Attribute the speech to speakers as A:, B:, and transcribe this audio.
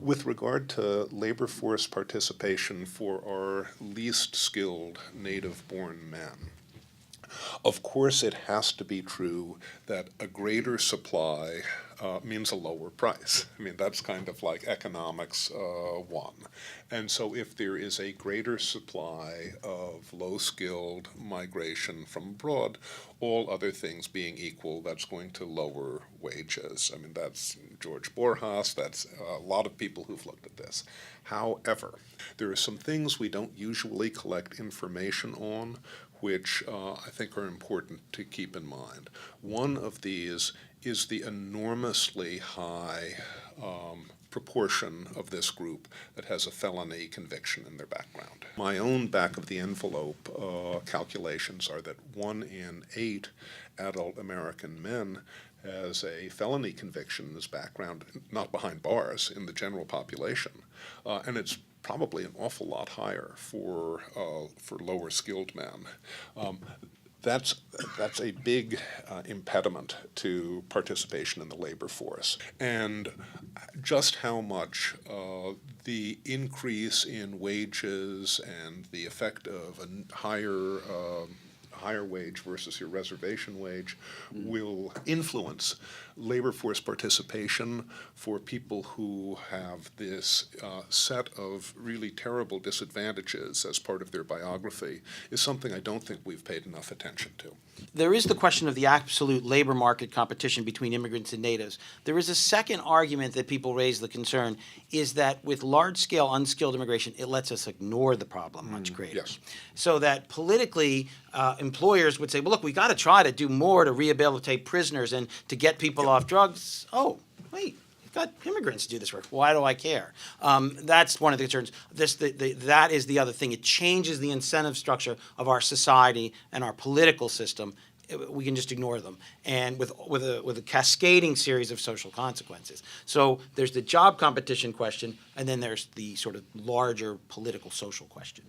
A: With regard to labor force participation for our least skilled native-born men, of course, it has to be true that a greater supply means a lower price. I mean, that's kind of like economics 1. And so if there is a greater supply of low-skilled migration from abroad, all other things being equal, that's going to lower wages. I mean, that's George Borjas, that's a lot of people who've looked at this. However, there are some things we don't usually collect information on which I think are important to keep in mind. One of these is the enormously high proportion of this group that has a felony conviction in their background. My own back-of-the-envelope calculations are that 1 in 8 adult American men has a felony conviction in his background, not behind bars, in the general population. And it's probably an awful lot higher for lower skilled men. That's a big impediment to participation in the labor force. And just how much the increase in wages and the effect of a higher wage versus your reservation wage will influence labor force participation for people who have this set of really terrible disadvantages as part of their biography is something I don't think we've paid enough attention to.
B: There is the question of the absolute labor market competition between immigrants and natives. There is a second argument that people raise the concern is that with large-scale unskilled immigration, it lets us ignore the problem much greater.
A: Yes.
B: So that politically, employers would say, well, look, we got to try to do more to rehabilitate prisoners and to get people off drugs. Oh, wait. Got immigrants to do this work. Why do I care? That's one of the concerns. That is the other thing. It changes the incentive structure of our society and our political system. We can just ignore them, and with a cascading series of social consequences. So there's the job competition question, and then there's the sort of larger political social question.